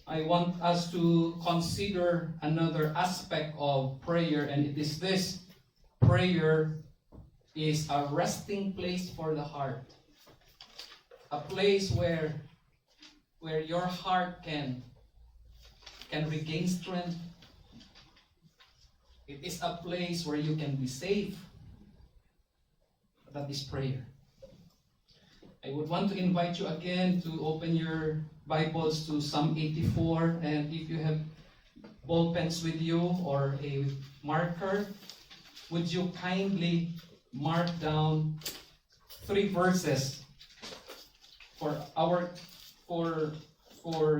I want us to consider another aspect of prayer, and it is this: prayer is a resting place for the heart, a place where your heart can regain strength. It is a place where you can be safe. That is prayer. I would want to invite you again to open your Bibles to Psalm 84, and if you have ball pens with you or a marker, would you kindly mark down 3 verses for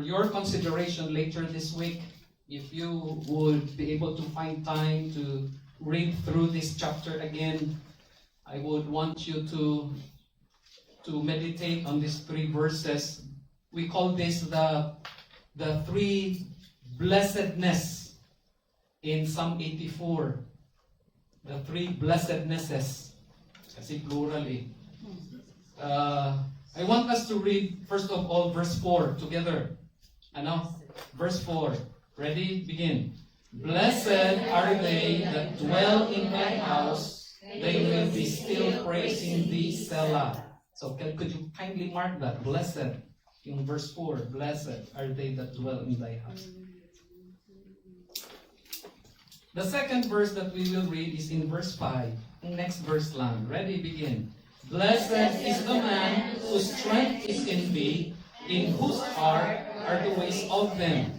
your consideration later this week. If you would be able to find time to read through this chapter again, I would want you to meditate on these 3 verses. We call this the 3 blessedness in Psalm 84. The 3 blessednesses. Kasi plural eh. I want us to read first of all verse 4 together. Ano? Verse 4. Ready? Begin. Blessed are they that dwell in thy house. They will be still praising thee, Selah. So could you kindly mark that? Blessed. In verse 4. Blessed are they that dwell in thy house. The second verse that we will read is in verse 5. Next verse lang. Ready? Begin. Blessed is the man whose strength is in thee, in whose heart are the ways of them.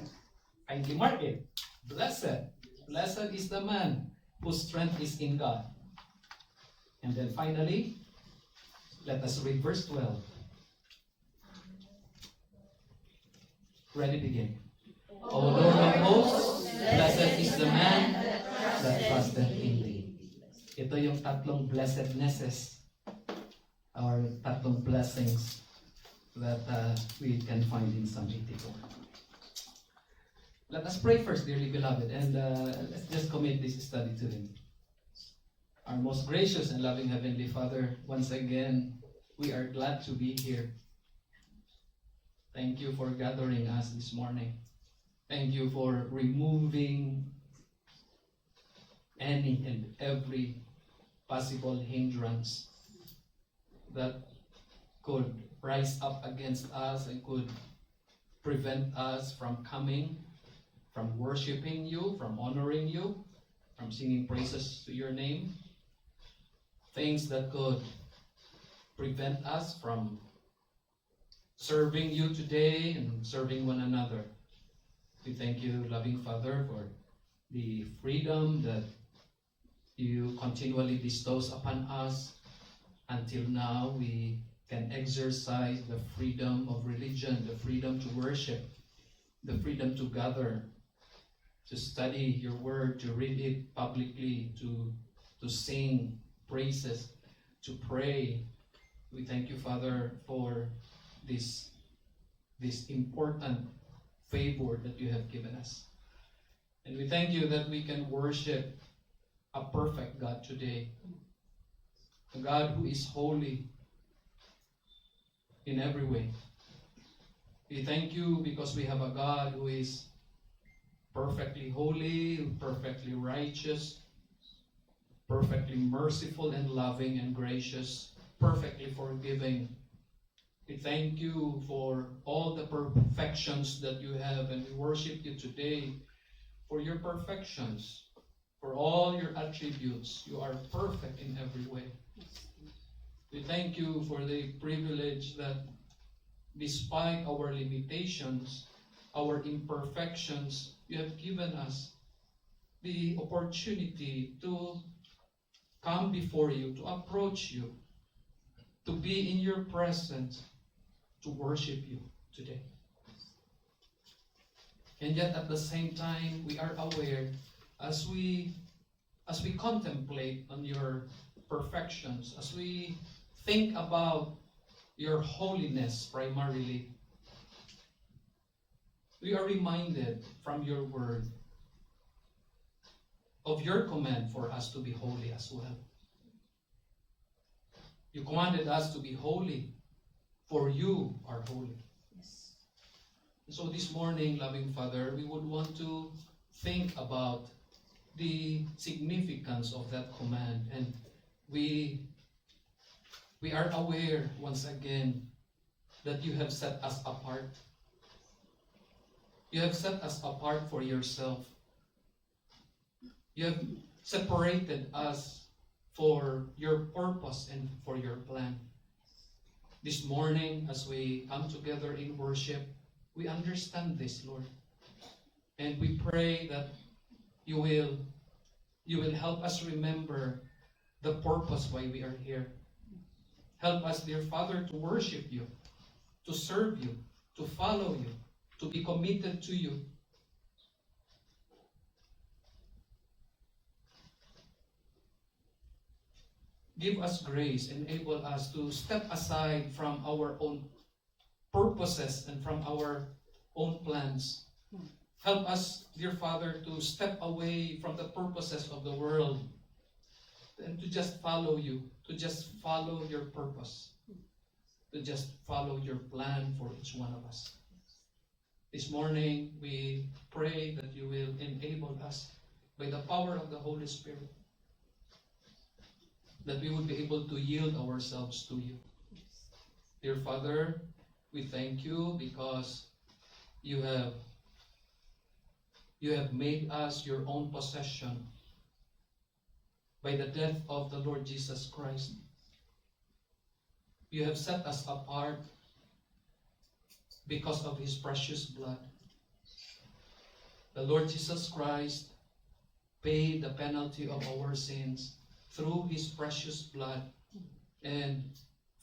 Kindly mark it. Blessed. Blessed is the man whose strength is in God. And then finally, let us read verse 12. Ready, begin. O Lord of hosts, blessed is the man that trusteth in thee. Ito yung tatlong blessednesses or tatlong blessings that we can find in Psalm 84. Let us pray first, dearly beloved, and let's just commit this study to Him. Our most gracious and loving Heavenly Father, once again, we are glad to be here. Thank you for gathering us this morning. Thank you for removing any and every possible hindrance that could rise up against us and could prevent us from coming, from worshiping you, from honoring you, from singing praises to your name. Things that could prevent us from serving you today and serving one another. We thank you, loving Father, for the freedom that you continually bestows upon us. Until now, we can exercise the freedom of religion, the freedom to worship, the freedom to gather, to study your word, to read it publicly, to sing praises, to pray. We thank you, Father, for this important favor that you have given us. And we thank you that we can worship a perfect God today, a God who is holy in every way. We thank you because we have a God who is perfectly holy, perfectly righteous, perfectly merciful and loving and gracious, perfectly forgiving. We thank you for all the perfections that you have, and we worship you today for your perfections, for all your attributes. You are perfect in every way. We thank you for the privilege that despite our limitations, our imperfections, you have given us the opportunity to come before you, to approach you, to be in your presence, to worship you today. And yet at the same time, we are aware as we contemplate on your perfections, as we think about your holiness primarily, we are reminded from your word of your command for us to be holy as well. You commanded us to be holy, for you are holy. Yes. So this morning, loving Father, we would want to think about the significance of that command, and we are aware once again that you have set us apart. You have set us apart for yourself. You have separated us for your purpose and for your plan. This morning, as we come together in worship, we understand this, Lord. And we pray that you will help us remember the purpose why we are here. Help us, dear Father, to worship you, to serve you, to follow you, to be committed to you. Give us grace, enable us to step aside from our own purposes and from our own plans. Help us, dear Father, to step away from the purposes of the world and to just follow you, to just follow your purpose, to just follow your plan for each one of us. This morning, we pray that you will enable us by the power of the Holy Spirit, that we would be able to yield ourselves to you. Dear Father, we thank you because you have made us your own possession by the death of the Lord Jesus Christ. You have set us apart because of his precious blood. The Lord Jesus Christ paid the penalty of our sins through his precious blood. And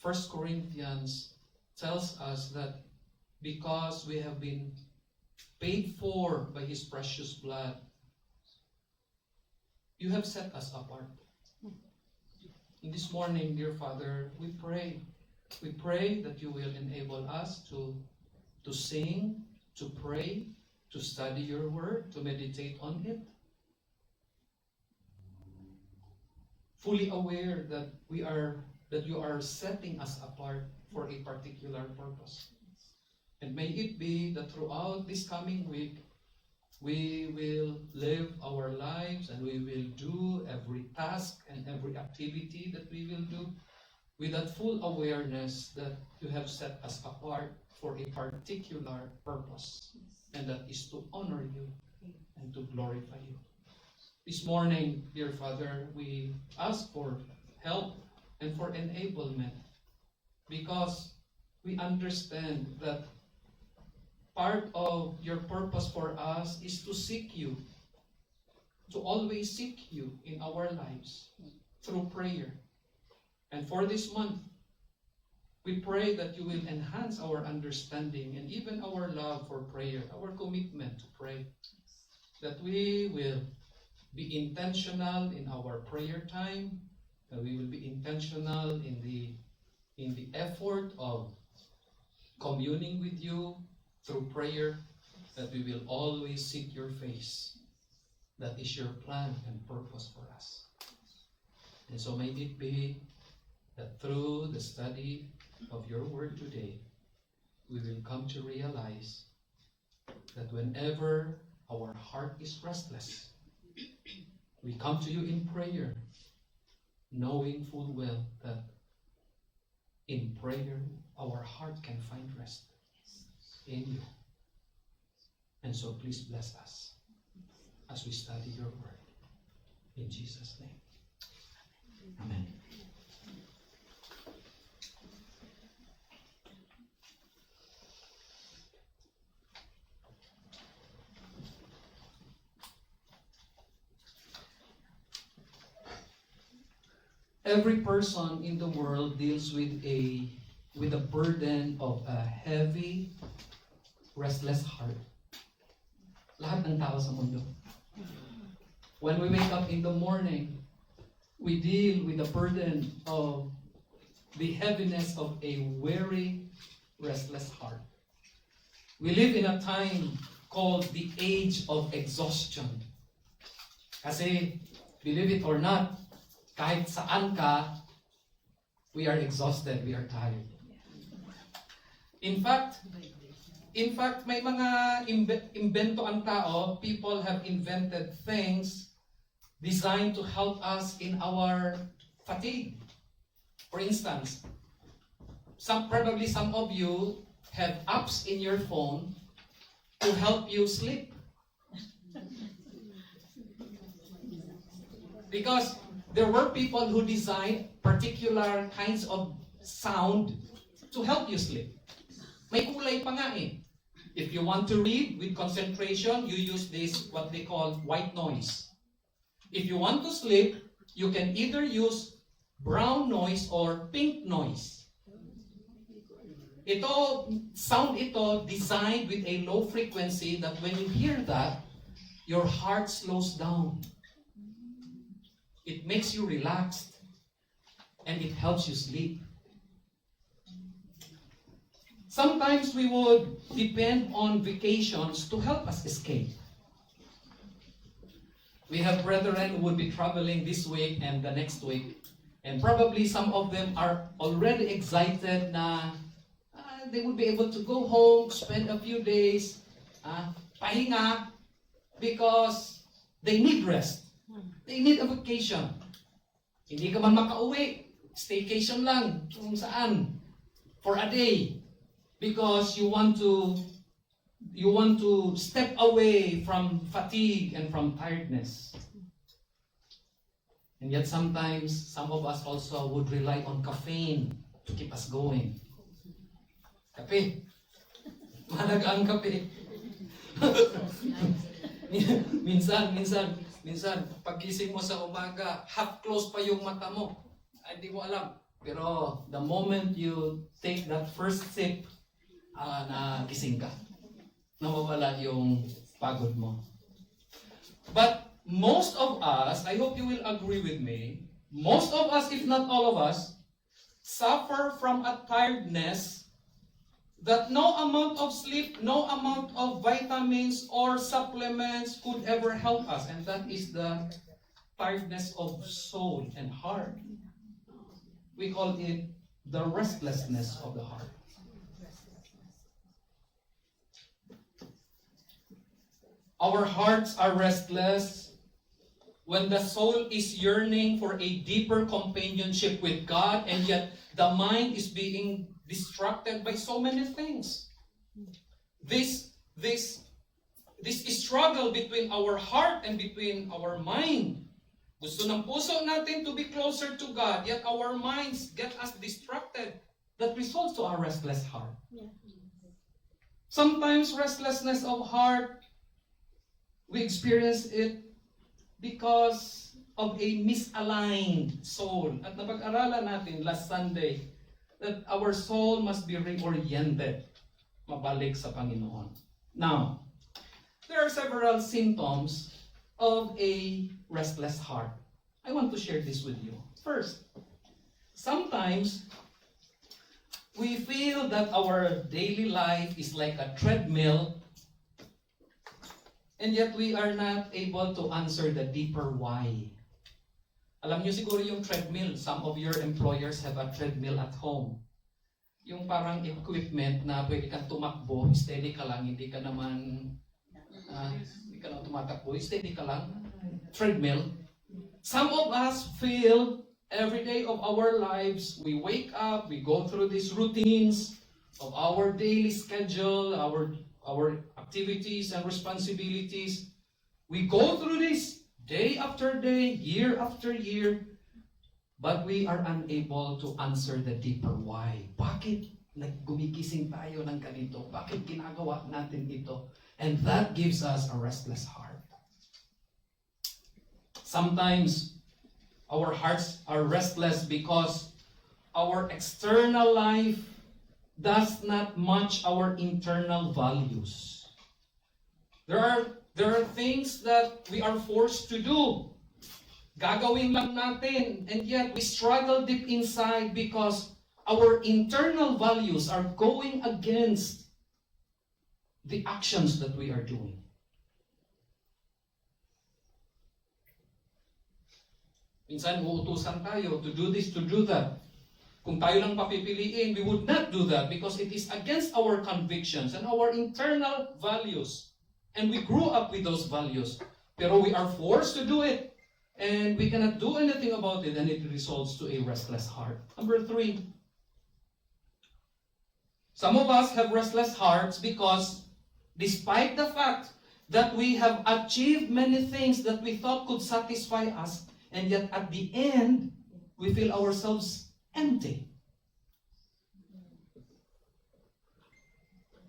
1 Corinthians tells us that because we have been paid for by his precious blood, you have set us apart. In this morning, dear Father, we pray that you will enable us to sing, to pray, to study your word, to meditate on it, fully aware that you are setting us apart for a particular purpose. And may it be that throughout this coming week, we will live our lives and we will do every task and every activity that we will do with that full awareness that you have set us apart for a particular purpose, and that is to honor you and to glorify you. This morning, dear Father, we ask for help and for enablement, because we understand that part of your purpose for us is to seek you, to always seek you in our lives through prayer. And for this month, we pray that you will enhance our understanding and even our love for prayer, our commitment to pray, that we will be intentional in our prayer time, that we will be intentional in the effort of communing with you through prayer, that we will always seek your face. That is your plan and purpose for us. And so may it be that through the study of your word today, we will come to realize that whenever our heart is restless, we come to you in prayer, knowing full well that in prayer our heart can find rest in you. And so please bless us as we study your word. In Jesus' name. Amen. Every person in the world deals with a burden of a heavy, restless heart. Lahat ng tao sa mundo. When we wake up in the morning, we deal with the burden of the heaviness of a weary, restless heart. We live in a time called the age of exhaustion. Kasi, believe it or not, kahit saan ka, we are exhausted, we are tired. In fact, In fact, may mga imbento ang tao. People have invented things designed to help us in our fatigue. For instance, probably some of you have apps in your phone to help you sleep. Because there were people who designed particular kinds of sound to help you sleep. May kulay pa nga eh. If you want to read with concentration, you use this, what they call white noise. If you want to sleep, you can either use brown noise or pink noise. Sound ito designed with a low frequency that when you hear that, your heart slows down. It makes you relaxed and it helps you sleep. Sometimes we would depend on vacations to help us escape. We have brethren who would be traveling this week and the next week. And probably some of them are already excited na they would be able to go home, spend a few days, pahinga, because they need rest. They need a vacation. Hindi ka man makauwi, staycation lang, kung saan, for a day. Because you want to step away from fatigue and from tiredness. And yet sometimes some of us also would rely on caffeine to keep us going. Kape. Mahalaga ang kape. minsan paggising mo sa umaga, half closed pa yung mata mo. Ay, di mo alam. Pero the moment you take that first sip, nagising ka. Nawawala yung pagod mo. But most of us, I hope you will agree with me, most of us, if not all of us, suffer from a tiredness that no amount of sleep, no amount of vitamins or supplements could ever help us. And that is the tiredness of soul and heart. We call it the restlessness of the heart. Our hearts are restless when the soul is yearning for a deeper companionship with God, and yet the mind is being distracted by so many things. This struggle between our heart and between our mind. Gusto ng puso natin to be closer to God, yet our minds get us distracted. That results to our restless heart. Sometimes restlessness of heart, we experience it because of a misaligned soul. At napag-aralan natin last Sunday that our soul must be reoriented, mabalik sa Panginoon. Now, there are several symptoms of a restless heart. I want to share this with you. First, sometimes we feel that our daily life is like a treadmill, and yet we are not able to answer the deeper why. Alam niyo siguro yung treadmill. Some of your employers have a treadmill at home. Yung parang equipment na pwede kang tumakbo, steady ka lang, hindi ka naman tumatakbo, steady ka lang. Treadmill. Some of us feel every day of our lives, we wake up, we go through these routines of our daily schedule, our activities and responsibilities. We go through this day after day, year after year, but we are unable to answer the deeper why. Bakit gumigising tayo ng ganito? Bakit ginagawa natin ito? And that gives us a restless heart. Sometimes our hearts are restless because our external life does not match our internal values. There are things that we are forced to do. Gagawin lang natin, and yet we struggle deep inside because our internal values are going against the actions that we are doing. Minsan uutusan tayo to do this, to do that. Kung tayo lang papipiliin, we would not do that because it is against our convictions and our internal values. And we grew up with those values. Pero we are forced to do it. And we cannot do anything about it, and it results to a restless heart. Number 3. Some of us have restless hearts because despite the fact that we have achieved many things that we thought could satisfy us, and yet at the end, we feel ourselves empty.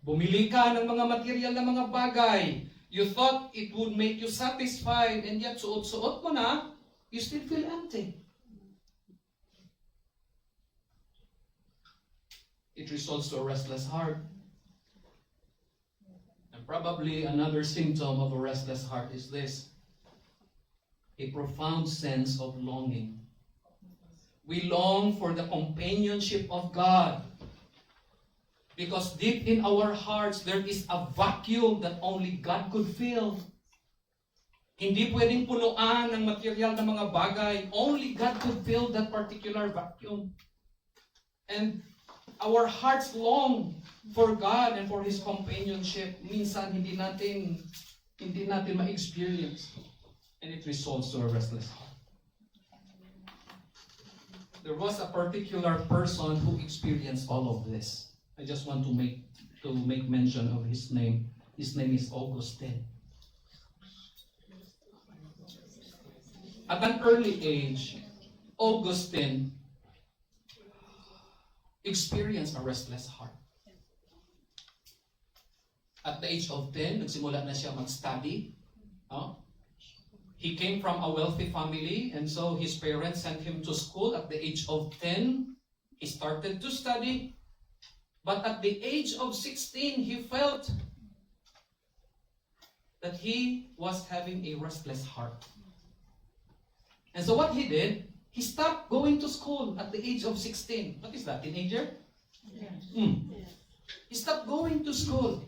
Bumili ka ng mga material na mga bagay. You thought it would make you satisfied, and yet suot-suot mo na, you still feel empty. It results to a restless heart. And probably another symptom of a restless heart is this: a profound sense of longing. We long for the companionship of God. Because deep in our hearts, there is a vacuum that only God could fill. Hindi pwedeng punuan ng material ng mga bagay. Only God could fill that particular vacuum. And our hearts long for God and for His companionship. Minsan hindi natin ma-experience. And it results to a restless heart. There was a particular person who experienced all of this. I just want to make mention of his name. His name is Augustine. At an early age, Augustine experienced a restless heart. At the age of 10, nagsimula na siya mag-study. He came from a wealthy family, and so his parents sent him to school. At the age of 10, he started to study. But at the age of 16, he felt that he was having a restless heart. And so what he did, he stopped going to school at the age of 16. What is that, teenager? Yeah. He stopped going to school.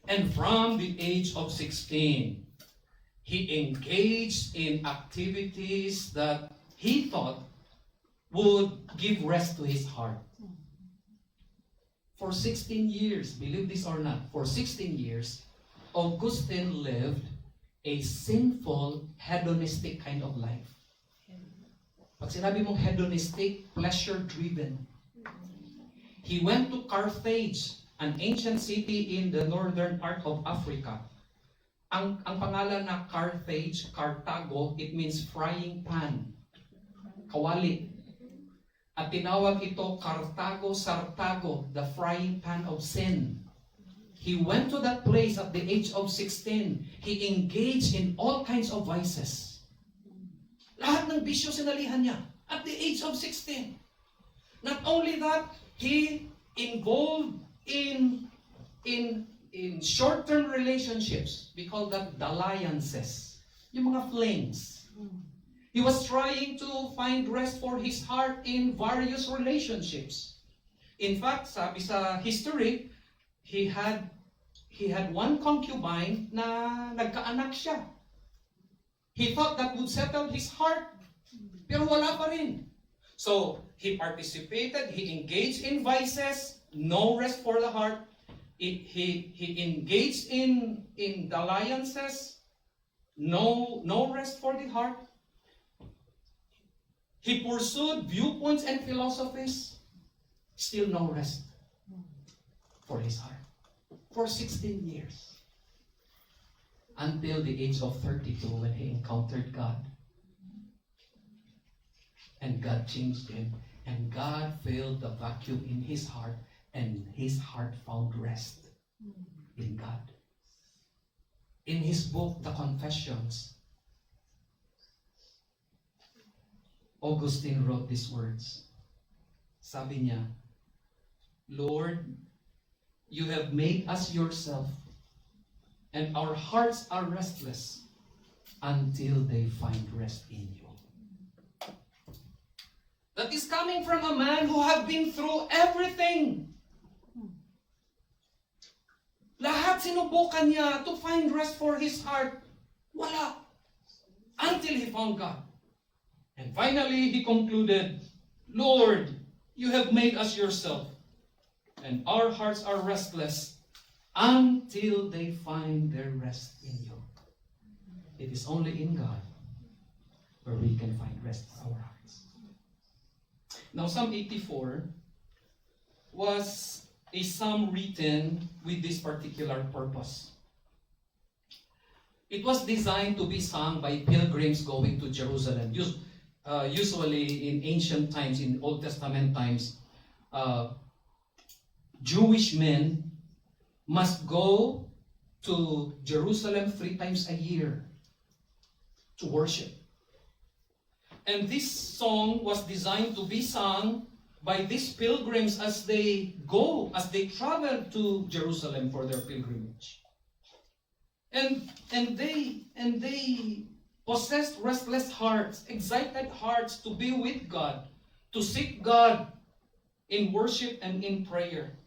And from the age of 16, he engaged in activities that he thought would give rest to his heart. For 16 years, believe this or not, for 16 years, Augustine lived a sinful, hedonistic kind of life. Pag sinabi mong hedonistic, pleasure-driven. He went to Carthage, an ancient city in the northern part of Africa. Ang pangalan na Carthage, Cartago, it means frying pan. Kawali. At tinawag ito Cartago Sartago, the frying pan of sin. He went to that place at the age of 16. He engaged in all kinds of vices. Lahat ng bisyo sinalihan niya at the age of 16. Not only that, he involved in short-term relationships. We call that dalliances. Yung mga flings. He was trying to find rest for his heart in various relationships. In fact, sabi sa history, he had one concubine na nagkaanak siya. He thought that would settle his heart, pero wala pa rin. So, he participated, he engaged in vices, no rest for the heart. He engaged in dalliances, no rest for the heart. He pursued viewpoints and philosophies, still no rest for his heart. For 16 years. Until the age of 32 when he encountered God. And God changed him. And God filled the vacuum in his heart. And his heart found rest in God. In his book, The Confessions, Augustine wrote these words. Sabi niya, Lord, you have made us yourself, and our hearts are restless until they find rest in you. That is coming from a man who have been through everything. Lahat sinubukan niya to find rest for his heart. Wala. Until he found God. And finally, he concluded, Lord, You have made us yourself, and our hearts are restless until they find their rest in you. It is only in God where we can find rest for our hearts. Now, Psalm 84 was a psalm written with this particular purpose. It was designed to be sung by pilgrims going to Jerusalem. Usually in ancient times, in Old Testament times, Jewish men must go to Jerusalem 3 times a year to worship. And this song was designed to be sung by these pilgrims as they travel to Jerusalem for their pilgrimage. And they possessed restless hearts, excited hearts to be with God, to seek God in worship and in prayer.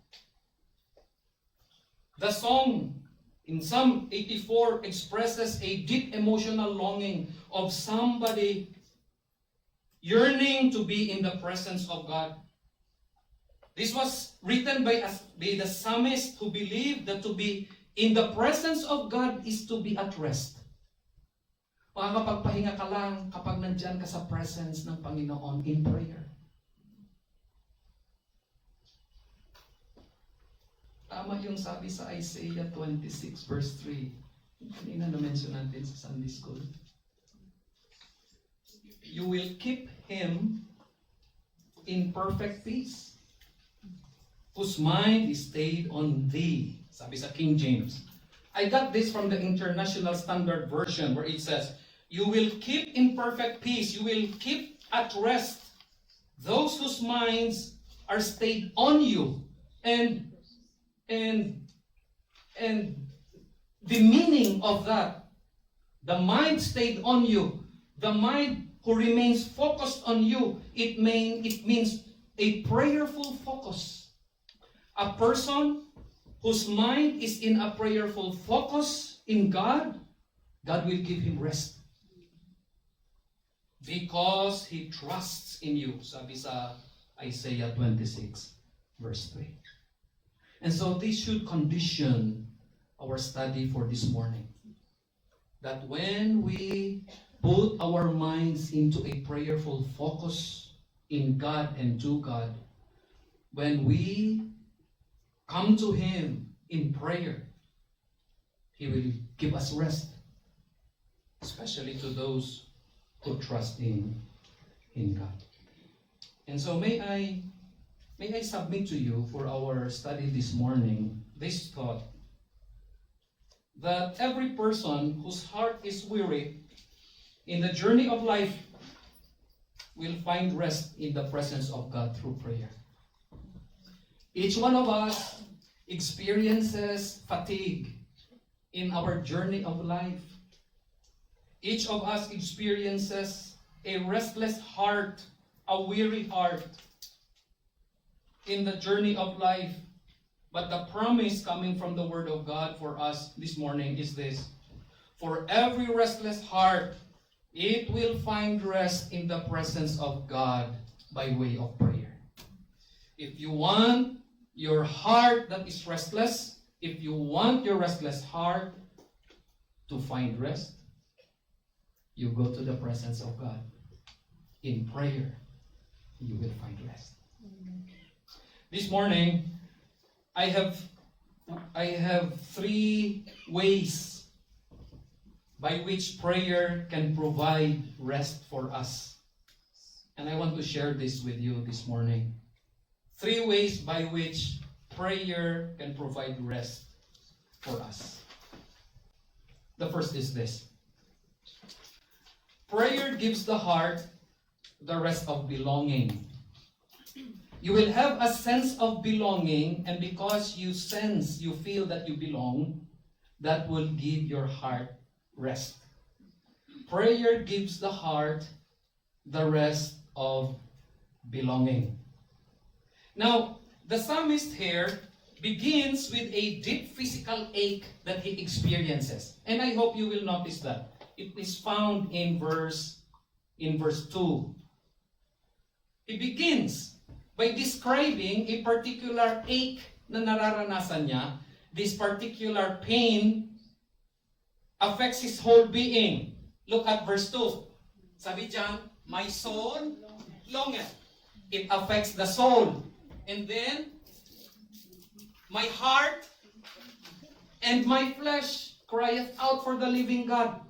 The song in Psalm 84 expresses a deep emotional longing of somebody yearning to be in the presence of God. This was written by the psalmist who believed that to be in the presence of God is to be at rest. Makakapagpahinga ka lang kapag nandyan ka sa presence ng Panginoon in prayer. Tama yung sabi sa Isaiah 26 verse 3. Kanina na-mention natin sa Sunday School. You will keep him in perfect peace, whose mind is stayed on thee. Sabi sa King James. I got this from the International Standard Version where it says, you will keep in perfect peace, you will keep at rest those whose minds are stayed on you. And the meaning of that, the mind stayed on you, the mind who remains focused on you, it means a prayerful focus. A person whose mind is in a prayerful focus in God, God will give him rest. Because he trusts in you, sabi sa Isaiah 26, verse 3. And so this should condition our study for this morning. That when we put our minds into a prayerful focus in God and to God, when we come to Him in prayer, He will give us rest, especially to those who trust in God. And so may I submit to you for our study this morning this thought, that every person whose heart is weary in the journey of life will find rest in the presence of God through prayer. Each one of us experiences fatigue in our journey of life. Each of us experiences a restless heart, a weary heart in the journey of life. But the promise coming from the Word of God for us this morning is this: for every restless heart, it will find rest in the presence of God by way of prayer. If you want your heart that is restless, if you want your restless heart to find rest, you go to the presence of God. In prayer, you will find rest. This morning, I have 3 ways by which prayer can provide rest for us. And I want to share this with you this morning. 3 ways by which prayer can provide rest for us. The first is this: prayer gives the heart the rest of belonging. You will have a sense of belonging, and because you feel that you belong, that will give your heart rest. Prayer gives the heart the rest of belonging. Now, the psalmist here begins with a deep physical ache that he experiences. And I hope you will notice that. It is found in verse 2. He begins by describing a particular ache na nararanasan niya. This particular pain affects his whole being. Look at verse 2. Sabi diyan, my soul longeth. It affects the soul. And then, my heart and my flesh crieth out for the living God.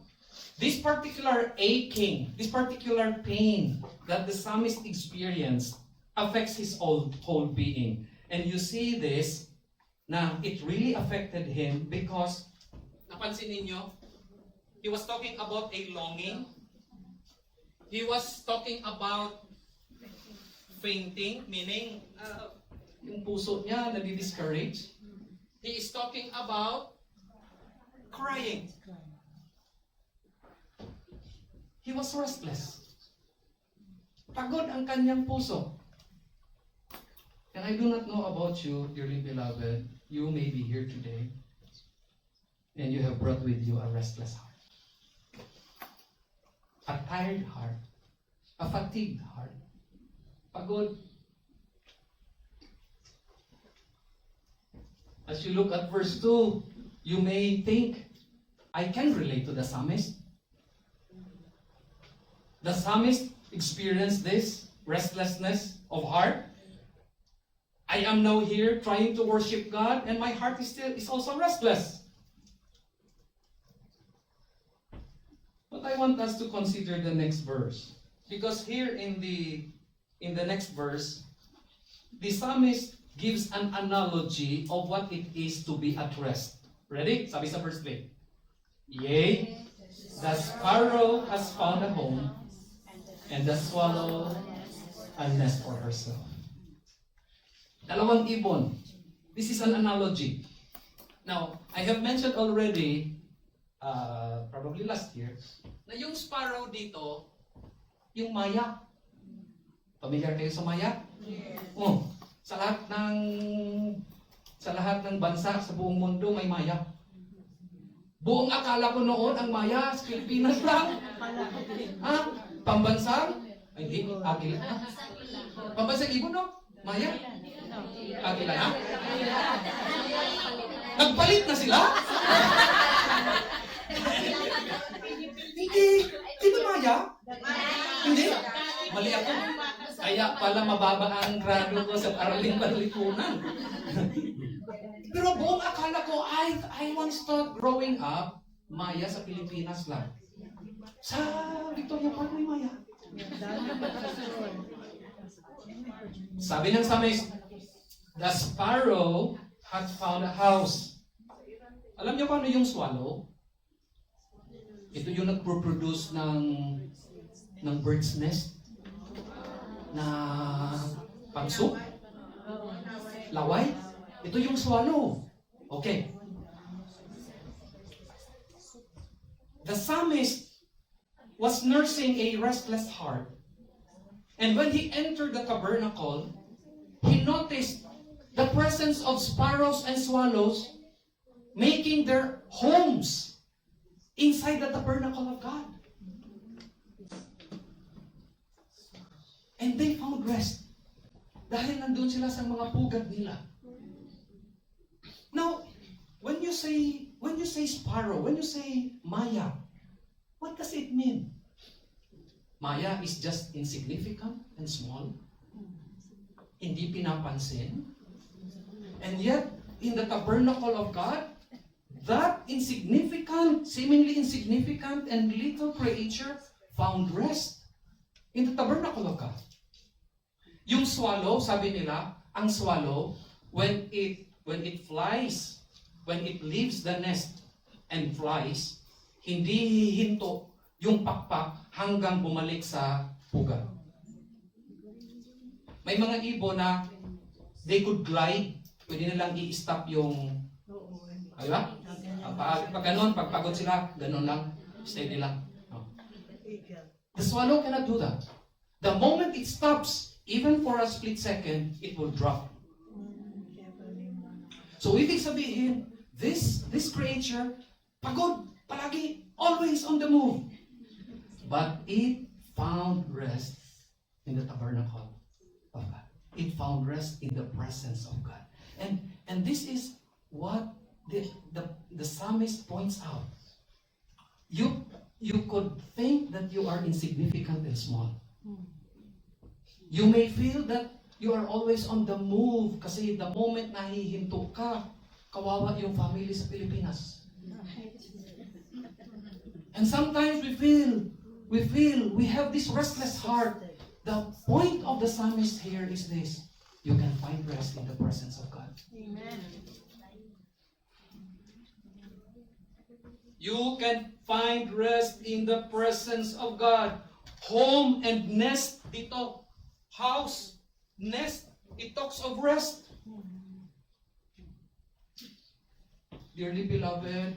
This particular aching, this particular pain that the psalmist experienced affects his whole being. And you see this, na it really affected him because, napansin ninyo, he was talking about a longing. He was talking about fainting, meaning yung puso niya nadi-discourage. He is talking about crying. He was restless. Pagod ang kanyang puso. And I do not know about you, dearly beloved. You may be here today, and you have brought with you a restless heart, a tired heart, a fatigued heart. Pagod. As you look at verse 2, you may think, I can relate to the psalmist. The psalmist experienced this restlessness of heart. I am now here trying to worship God, and my heart is also restless. But I want us to consider the next verse, because here in the next verse, the psalmist gives an analogy of what it is to be at rest. Ready? Sabi sa verse 3. Yea, the sparrow has found a home, and the swallow a nest for herself. Dalawang ibon. This is an analogy. Now, I have mentioned already, probably last year, na yung sparrow dito, yung maya. Familiar kayo sa maya? Yes. Oh, sa lahat ng bansa sa buong mundo may maya. Buong akala ko noon ang maya sa Pilipinas lang. Ha? Pambansang? Ay, hindi, agil. Pambansang ibon, no? Maya? Agila na? Nagpalit na sila? Hindi ba maya? Hindi? Mali ako. Kaya pala mababa ang grado ko sa araling panlipunan. Pero buong akala ko, I once thought growing up, maya sa Pilipinas lang. Sa Victoria Park may maya. Sabi ng psalmist, the sparrow had found a house. Alam niyo kung ano yung swallow? Ito yung nagpo-produce ng bird's nest na pangsok, laway. Ito yung swallow. Okay. The psalmist was nursing a restless heart. And when he entered the tabernacle, he noticed the presence of sparrows and swallows making their homes inside the tabernacle of God. And they found rest. Dahil nandun sila sa mga pugad nila. Now, when you say sparrow, when you say maya, what does it mean? Maya is just insignificant and small. Hindi pinapansin. And yet, in the tabernacle of God, that insignificant, seemingly insignificant and little creature found rest in the tabernacle of God. Yung swallow, sabi nila, ang swallow, when it flies, when it leaves the nest and flies, hindi hihinto yung pakpak hanggang bumalik sa pugad. May mga ibon na they could glide, pwede nilang i-stop yung, di ba? Pag ganun, pag pagod sila, ganun lang, steady lang. No. The swallow cannot do that. The moment it stops, even for a split second, it will drop. So ibig sabihin, this creature, pagod, palagi, always on the move. But it found rest in the tabernacle of God. it found rest in the presence of God. And this is what the psalmist points out. You could think that you are insignificant and small. You may feel that you are always on the move kasi the moment nahihinto ka, kawawa yung family sa Pilipinas. And sometimes we have this restless heart. The point of the psalmist here is this: you can find rest in the presence of God. Amen. You can find rest in the presence of God. Home and nest dito. House, nest, it talks of rest. Dearly beloved,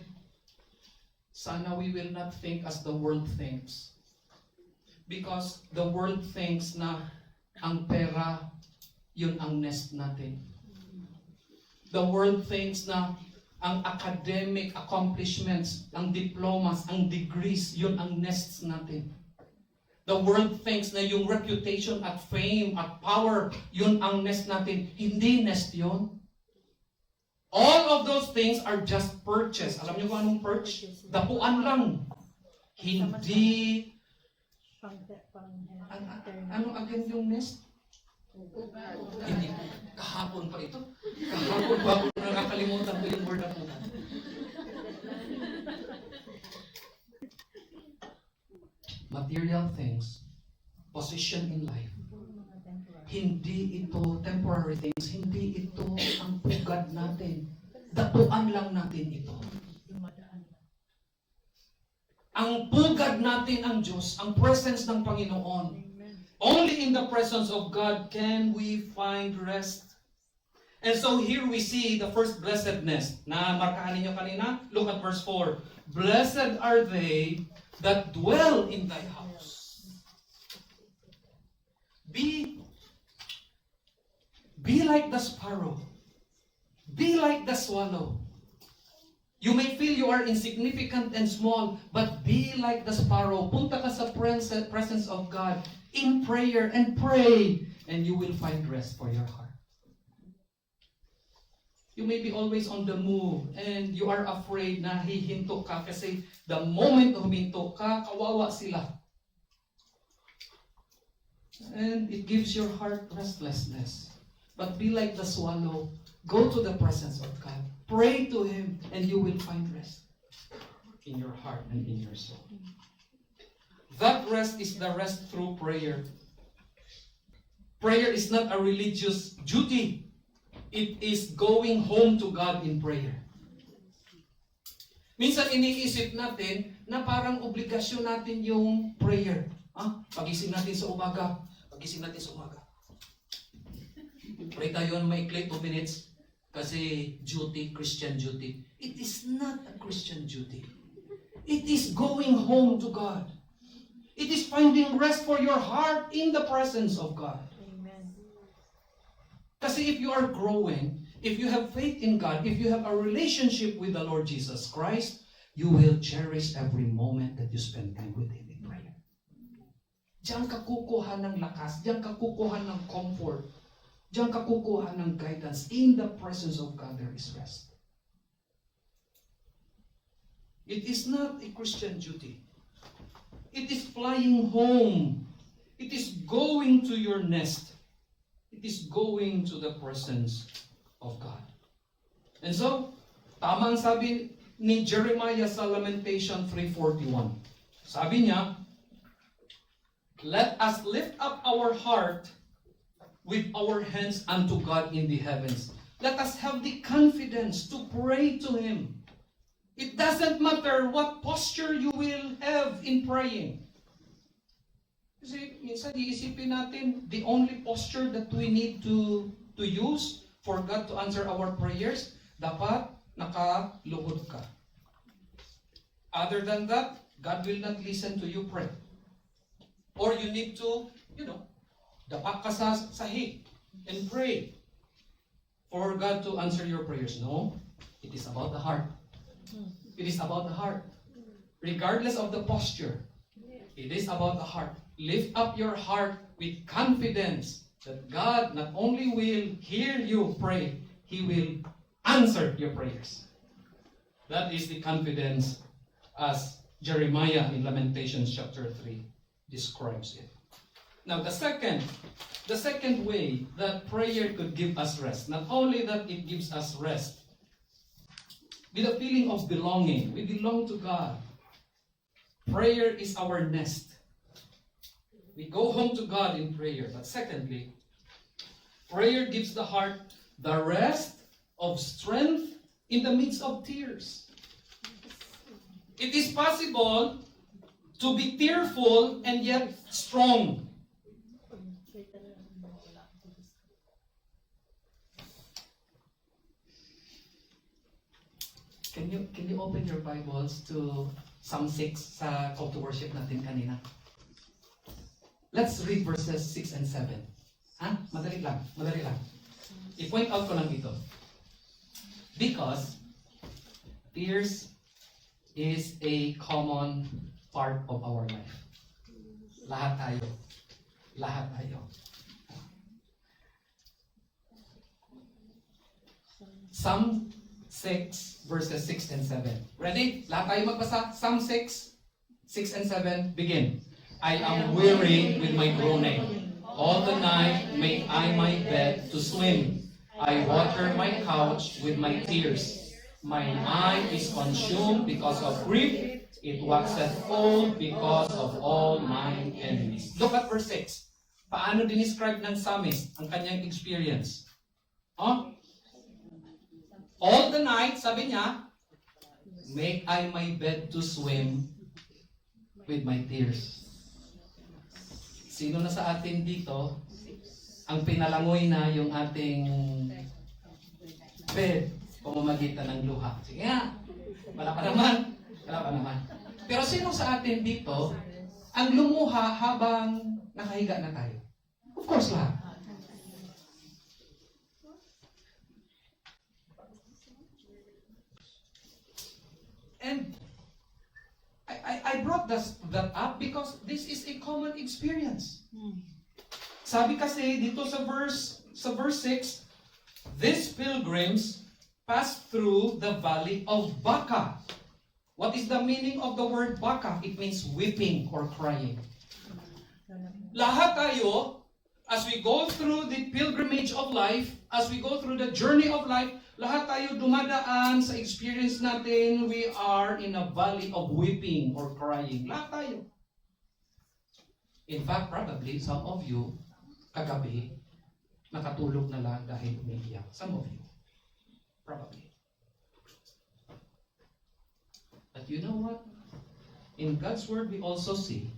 sana we will not think as the world thinks. Because the world thinks na ang pera, yun ang nest natin. The world thinks na ang academic accomplishments, ang diplomas, ang degrees, yun ang nests natin. The world thinks na yung reputation at fame at power, yun ang nest natin. Hindi nest yun. All of those things are just purchase. Alam niyo kung anong purchase? Dapuan lang. Hindi. Ano again yung nest? Hindi. Kahapon pa ito. Kahapon pa ako nakakalimutan ko yung word ako. Material things, position in life. Hindi ito temporary things. Hindi ito ang pugad natin. Datuan lang natin ito. Ang pugad natin ang Diyos, ang presence ng Panginoon. Only in the presence of God can we find rest. And so here we see the first blessedness. Na markahan ninyo kanina? Look at verse 4. Blessed are they that dwell in thy house. Be like the sparrow. Be like the swallow. You may feel you are insignificant and small, but be like the sparrow. Punta ka sa presence of God in prayer and pray, and you will find rest for your heart. You may be always on the move and you are afraid na hihinto ka kasi the moment huminto ka, kawawa sila. And it gives your heart restlessness. But be like the swallow. Go to the presence of God. Pray to Him and you will find rest in your heart and in your soul. That rest is the rest through prayer. Prayer is not a religious duty. It is going home to God in prayer. Minsan iniisip natin na parang obligasyon natin yung prayer. Pagising natin sa umaga. Pagising natin sa umaga. Pray tayo ng maikli 2 minutes kasi duty, Christian duty. It is not a Christian duty. It is going home to God. It is finding rest for your heart in the presence of God. Kasi if you are growing, if you have faith in God, if you have a relationship with the Lord Jesus Christ, you will cherish every moment that you spend time with Him in prayer. Diyan ka kukuha ng lakas, diyan ka kukuha ng comfort, diyan ka kukuha ng guidance. In the presence of God, there is rest. It is not a Christian duty. It is flying home. It is going to your nest. It is going to the presence of God. And so, tama ang sabi ni Jeremiah sa Lamentation 3:41. Sabi niya, let us lift up our heart with our hands unto God in the heavens. Let us have the confidence to pray to Him. It doesn't matter what posture you will have in praying. Kasi minsan iisipin natin, the only posture that we need to use for God to answer our prayers, dapat nakaluhod ka. Other than that, God will not listen to you pray. Or you need to, dapat ka sa sahig and pray for God to answer your prayers. No, it is about the heart. It is about the heart. Regardless of the posture, it is about the heart. Lift up your heart with confidence that God not only will hear you pray, He will answer your prayers. That is the confidence as Jeremiah in Lamentations chapter 3 describes it. Now the second way that prayer could give us rest, not only that it gives us rest, with a feeling of belonging. We belong to God. Prayer is our nest. We go home to God in prayer. But secondly, prayer gives the heart the rest of strength in the midst of tears. It is possible to be tearful and yet strong. Can you open your Bibles to Psalm 6 sa call to worship natin kanina? Let's read verses 6 and 7. Madali lang. I-point out ko lang ito. Because tears is a common part of our life. Lahat tayo. Psalm 6 verses 6 and 7. Ready? Lahat tayo magbasa. Psalm 6, 6 and 7. Begin. I am weary with my groaning. All the night make I my bed to swim. I water my couch with my tears. Mine eye is consumed because of grief. It waxeth old because of all mine enemies. Look at verse 6. Paano dinescribe ng psalmist ang kanyang experience? All the night, sabi niya, make I my bed to swim with my tears. Sino na sa atin dito ang pinalangoy na yung ating bed pamamagitan ng luha? Sige nga, wala pa naman. Pero sino sa atin dito ang lumuha habang nakahiga na tayo? Of course lahat. And I brought that up because this is a common experience. Sabi kasi dito sa verse 6, these pilgrims passed through the valley of Baca. What is the meaning of the word Baca? It means weeping or crying. Lahat tayo, as we go through the pilgrimage of life, as we go through the journey of life, lahat tayo dumadaan sa experience natin, we are in a valley of weeping or crying. Lahat tayo. In fact, probably, some of you, kagabi, nakatulog na lang dahil umiiyak. Some of you. Probably. But you know what? In God's Word, we also see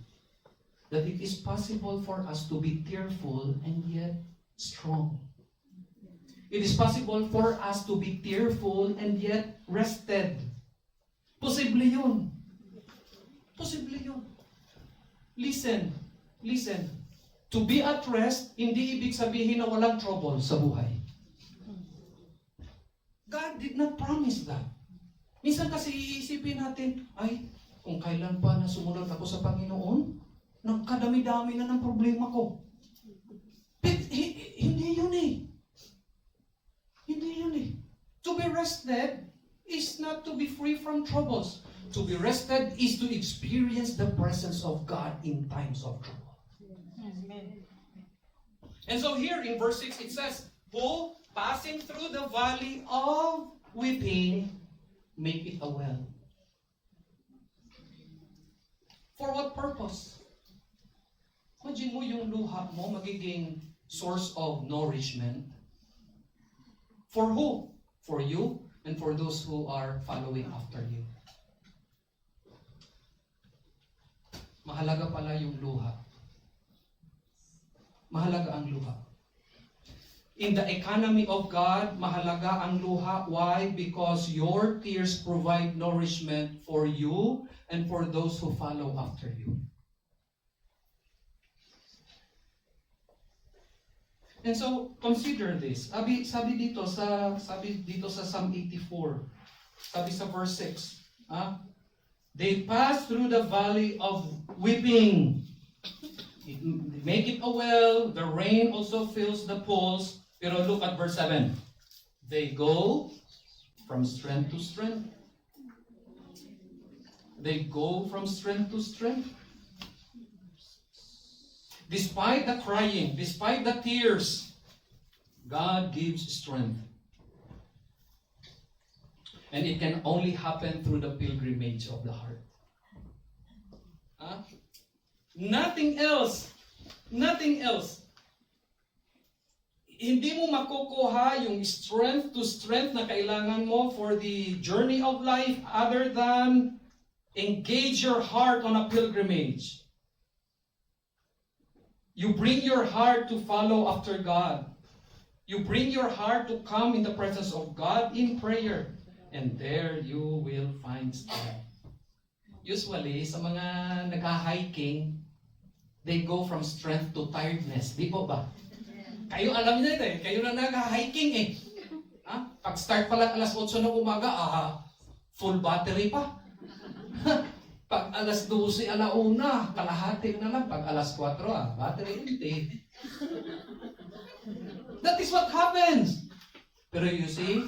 that it is possible for us to be tearful and yet strong. It is possible for us to be tearful and yet rested. Posible yun. Listen. To be at rest, hindi ibig sabihin na walang trouble sa buhay. God did not promise that. Minsan kasi iisipin natin, ay, kung kailan pa na sumunod ako sa Panginoon, nagkadami-dami na ng problema ko. But, hindi yun eh. To be rested is not to be free from troubles. To be rested is to experience the presence of God in times of trouble. Amen. And so here in verse 6 it says, who passing through the valley of weeping, make it a well. For what purpose? Imagine mo yung luha mo magiging source of nourishment. For who? For you and for those who are following after you. Mahalaga pala yung luha. Mahalaga ang luha. In the economy of God, mahalaga ang luha. Why? Because your tears provide nourishment for you and for those who follow after you. And so, consider this. Sabi dito sa Psalm 84, sabi sa verse 6, they passed through the valley of weeping. make it a well, the rain also fills the pools. Pero look at verse 7. They go from strength to strength. They go from strength to strength. Despite the crying, despite the tears, God gives strength. And it can only happen through the pilgrimage of the heart. Huh? Nothing else. Nothing else. Hindi mo makukuha yung strength to strength na kailangan mo for the journey of life other than engage your heart on a pilgrimage. You bring your heart to follow after God. You bring your heart to come in the presence of God in prayer. And there you will find strength. Usually, sa mga nag-hiking, they go from strength to tiredness. Di po ba? Kayo alam niyo ito eh. Kayo na nag-hiking eh. Ha? Pag-start pa lang alas 8 ng umaga, full battery pa. Pag alas 12, alauna, kalahati na lang. Pag alas 4, battery empty. That is what happens. Pero you see,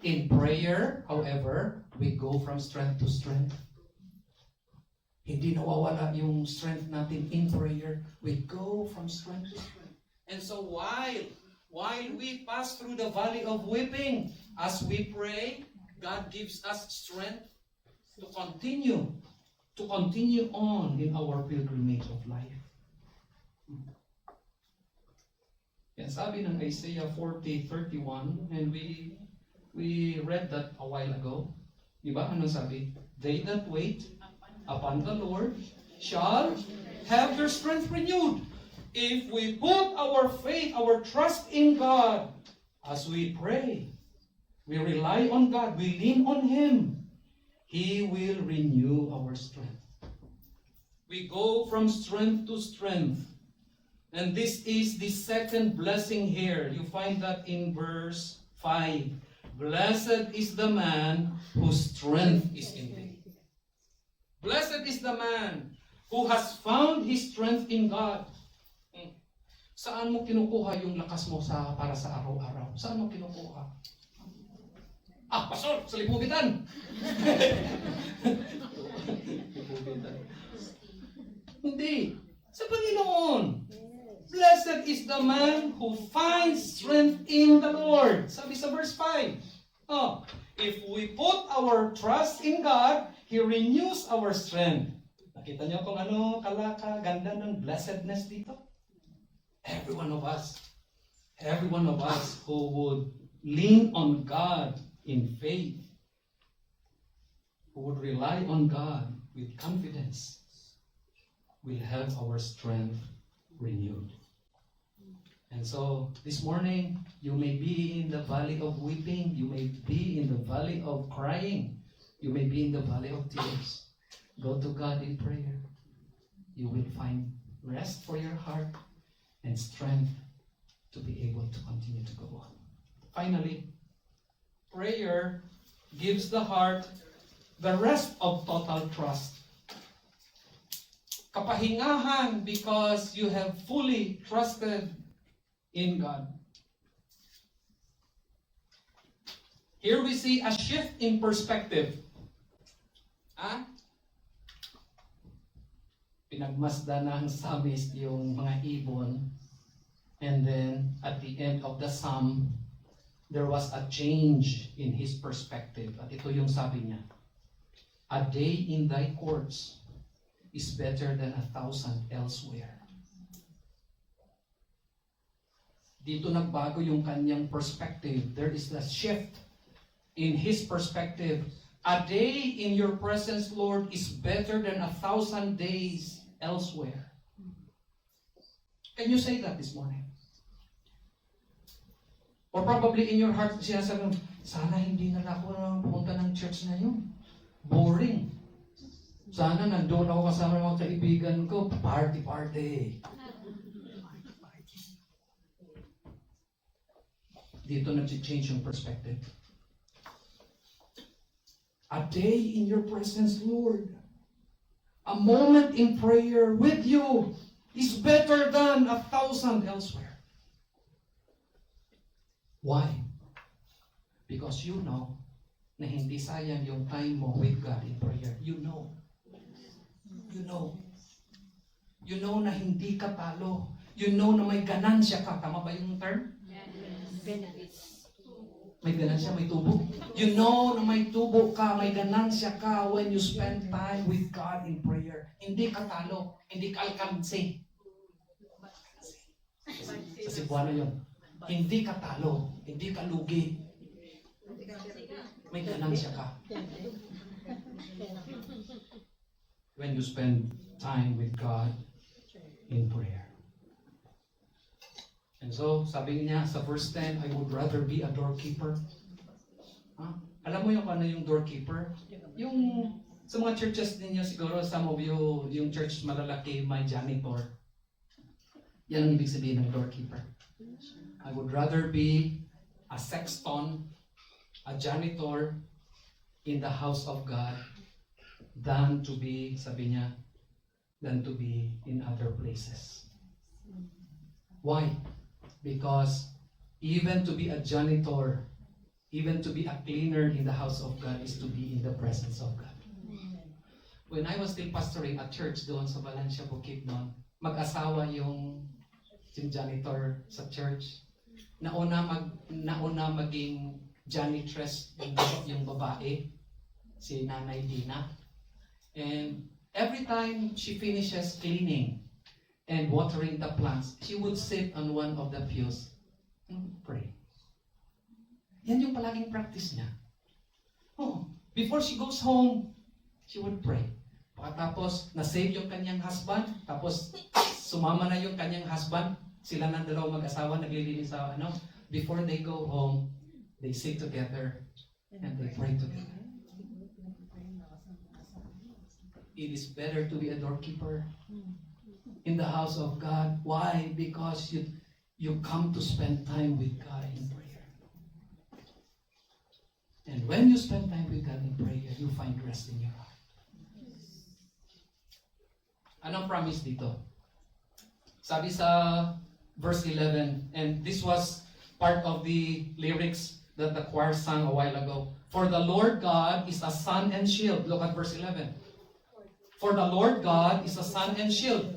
in prayer, however, we go from strength to strength. Hindi nawawala yung strength natin in prayer. We go from strength to strength. And so while we pass through the valley of weeping, as we pray, God gives us strength to continue on in our pilgrimage of life. Yan sabi ng Isaiah 40:31, and we read that a while ago. Diba? Ano sabi? They that wait upon the Lord shall have their strength renewed. If we put our faith, our trust in God, as we pray, we rely on God, we lean on Him, He will renew our strength. We go from strength to strength. And this is the second blessing here. You find that in verse 5. Blessed is the man whose strength is in Thee. Blessed is the man who has found his strength in God. Saan mo kinukuha yung lakas mo para sa araw-araw? Saan mo kinukuha? Pastor, sa lipubitan! Lipubitan. Hindi. Sa Panginoon. Blessed is the man who finds strength in the Lord. Sabi sa verse 5. If we put our trust in God, He renews our strength. Nakita niyo kung ano ganda ng blessedness dito? Every one of us who would lean on God in faith, who would rely on God with confidence, will have our strength renewed. And so, this morning, you may be in the valley of weeping, you may be in the valley of crying, you may be in the valley of tears. Go to God in prayer. You will find rest for your heart and strength to be able to continue to go on. Finally, prayer gives the heart the rest of total trust. Kapahingahan because you have fully trusted in God. Here we see a shift in perspective. Pinagmasdan ng psalmist yung mga ibon, and then at the end of the psalm, there was a change in his perspective. At ito yung sabi niya, a day in thy courts is better than 1,000 elsewhere. Dito nagbago yung kanyang perspective. There is a shift in his perspective. A day in your presence, Lord, is better than 1,000 days elsewhere. Can you say that this morning? Or probably in your heart, sinasabi mo, sana hindi na ako pumunta ng church na yun. Boring. Sana nandoon ako kasama ng mga kaibigan ko. Party. Dito nag-change yung perspective. A day in your presence, Lord. A moment in prayer with you is better than 1,000 elsewhere. Why? Because you know na hindi sayang yung time mo with God in prayer. You know. You know. You know na hindi ka talo. You know na may ganansya ka. Tama ba yung term? May ganansya, may tubo. You know na may tubo ka, may ganansya ka when you spend time with God in prayer. Hindi ka talo. Hindi ka alkanse. Sa Cebuano yun. Hindi ka talo. Hindi ka lugi. May ganansya ka. When you spend time with God in prayer. And so, sabi niya sa verse 10, I would rather be a doorkeeper. Alam mo yung ano yung doorkeeper? Yung sa mga churches ninyo siguro, some of you, yung church malalaki, may janitor. Yan ang ibig sabihin ng doorkeeper. I would rather be a sexton, a janitor in the house of God than to be, sabi niya, than to be in other places. Why? Because even to be a janitor, even to be a cleaner in the house of God is to be in the presence of God. When I was still pastoring a church doon sa Valencia, Bukidnon, mag-asawa yung janitor sa church. Nauna maging janitress yung babae, si Nanay Dina. And every time she finishes cleaning and watering the plants, she would sit on one of the pews and pray. Yan yung palaging practice niya. Before she goes home, she would pray. Pagkatapos, na-save yung kanyang husband, tapos sumama na yung kanyang husband, sila ng dalawang mag-asawa, naglilinis sa before they go home, they sit together and they pray together. It is better to be a doorkeeper in the house of God. Why? Because you come to spend time with God in prayer. And when you spend time with God in prayer, you find rest in your heart. Anong promise dito? Sabi sa verse 11, and this was part of the lyrics that the choir sang a while ago. For the Lord God is a sun and shield. Look at verse 11. For the Lord God is a sun and shield.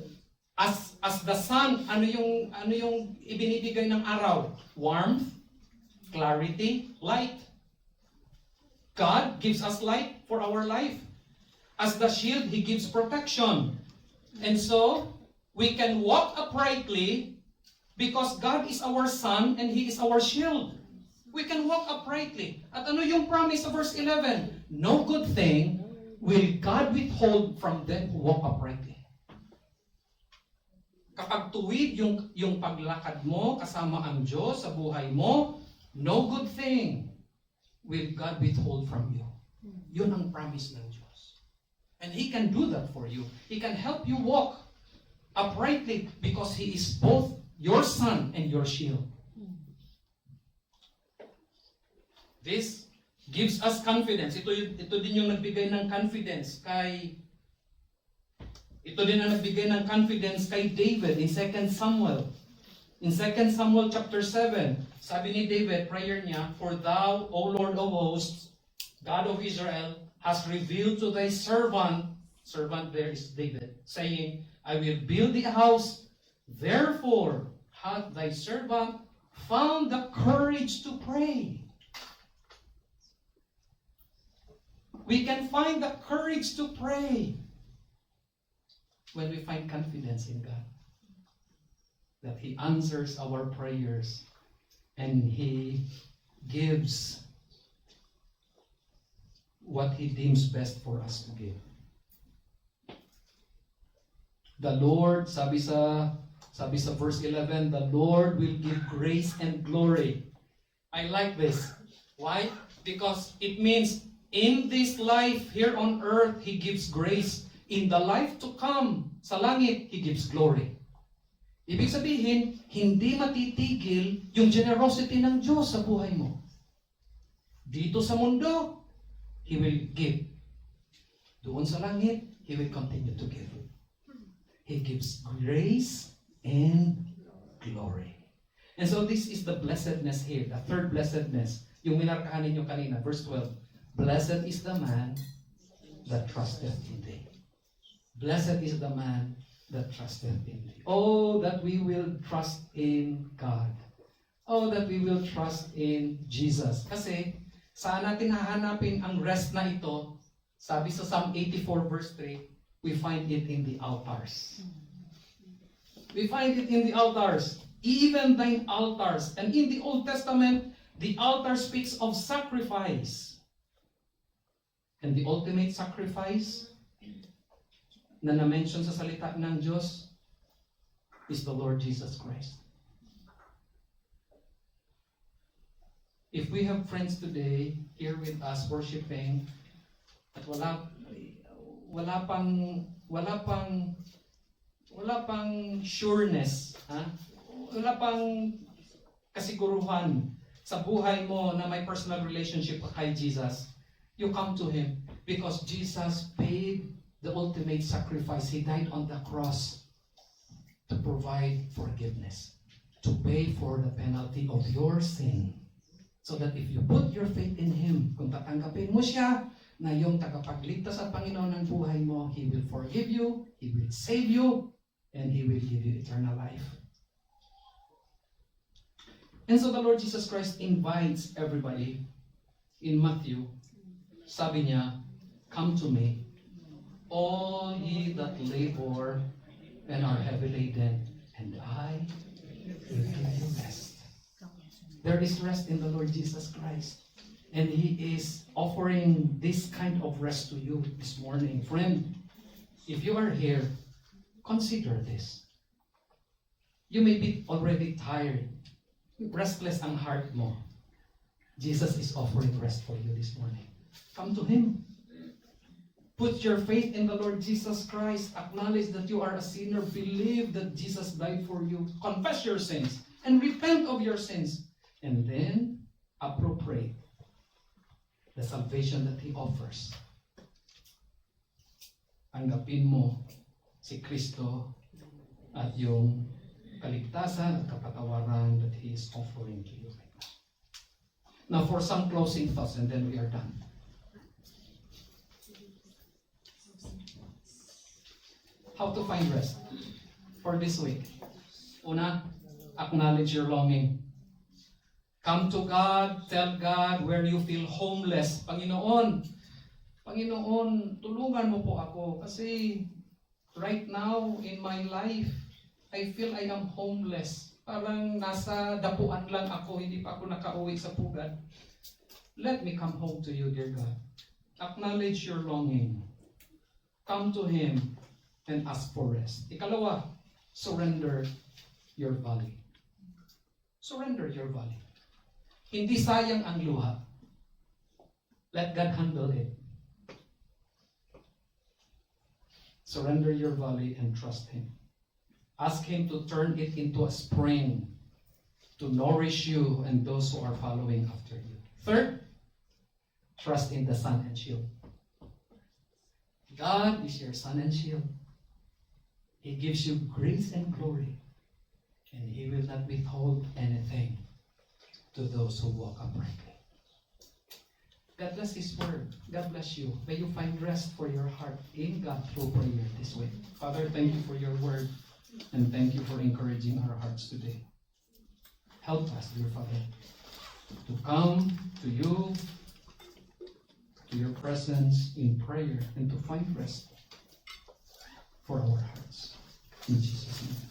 As the sun, ano yung ibinibigay ng araw? Warmth, clarity, light. God gives us light for our life. As the shield, He gives protection. And so, we can walk uprightly because God is our sun and He is our shield. We can walk uprightly. At ano yung promise of verse 11? No good thing will God withhold from them who walk uprightly. Kapag tuwid yung paglakad mo kasama ang Diyos sa buhay mo, no good thing will God withhold from you. Yun ang promise ng Diyos. And He can do that for you. He can help you walk uprightly because He is both your sun and your shield. This gives us confidence. Ito din yung nagbigay ng confidence kay David in 2 Samuel. In 2 Samuel chapter 7, sabi ni David, prayer niya, for thou, O Lord of hosts, God of Israel, has revealed to thy servant there is David, saying, I will build thee a house, therefore hath thy servant found the courage to pray. We can find the courage to pray when we find confidence in God. That He answers our prayers and He gives what He deems best for us to give. The Lord, sabi sa verse 11, the Lord will give grace and glory. I like this. Why? Because it means in this life here on earth, He gives grace. In the life to come, sa langit, He gives glory. Ibig sabihin, hindi matitigil yung generosity ng Diyos sa buhay mo. Dito sa mundo, He will give. Doon sa langit, He will continue to give. He gives grace and glory. And so this is the blessedness here, the third blessedness. Yung minarkahan ninyo kanina, verse 12. Blessed is the man that trusteth in thee. Blessed is the man that trusteth in thee. Oh, that we will trust in God. Oh, that we will trust in Jesus. Kasi, saan natin hahanapin ang rest na ito? Sabi sa Psalm 84 verse 3, we find it in the altars. We find it in the altars. Even thine altars. And in the Old Testament, the altar speaks of sacrifice. And the ultimate sacrifice na na-mention sa salita ng Diyos is the Lord Jesus Christ. If we have friends today here with us worshiping at wala pang sureness, wala pang kasiguruhan sa buhay mo na may personal relationship kay Jesus, you come to Him because Jesus paid the ultimate sacrifice. He died on the cross to provide forgiveness, to pay for the penalty of your sin. So that if you put your faith in Him, kung tatanggapin mo siya na yung tagapagligtas at Panginoon ng buhay mo, He will forgive you, He will save you, and He will give you eternal life. And so the Lord Jesus Christ invites everybody in Matthew. Sabi niya, come to me, all ye that labor and are heavy laden, and I will give you rest. There is rest in the Lord Jesus Christ. And He is offering this kind of rest to you this morning. Friend, if you are here, consider this. You may be already tired. Restless ang heart mo. Jesus is offering rest for you this morning. Come to Him. Put your faith in the Lord Jesus Christ. Acknowledge that you are a sinner. Believe that Jesus died for you. Confess your sins and repent of your sins. And then appropriate the salvation that He offers. Tanggapin mo si Kristo at yung kaligtasan at kapatawaran that He is offering to you right now. Now for some closing thoughts and then we are done. How to find rest for this week? Una, acknowledge your longing. Come to God, tell God where you feel homeless. Panginoon, tulungan mo po ako kasi right now in my life, I feel I am homeless. Parang nasa dapuan lang ako, hindi pa ako nakauwi sa pugad. Let me come home to you, dear God. Acknowledge your longing. Come to Him and ask for rest. Ikalawa, surrender your valley. Surrender your valley. Hindi sayang ang luha. Let God handle it. Surrender your valley and trust Him. Ask Him to turn it into a spring to nourish you and those who are following after you. Third, trust in the sun and shield. God is your sun and shield. He gives you grace and glory, and He will not withhold anything to those who walk uprightly. God bless His word. God bless you. May you find rest for your heart in God through prayer this week. Father, thank you for your word. And thank you for encouraging our hearts today. Help us, dear Father, to come to you, to your presence in prayer, and to find rest for our hearts. In Jesus' name.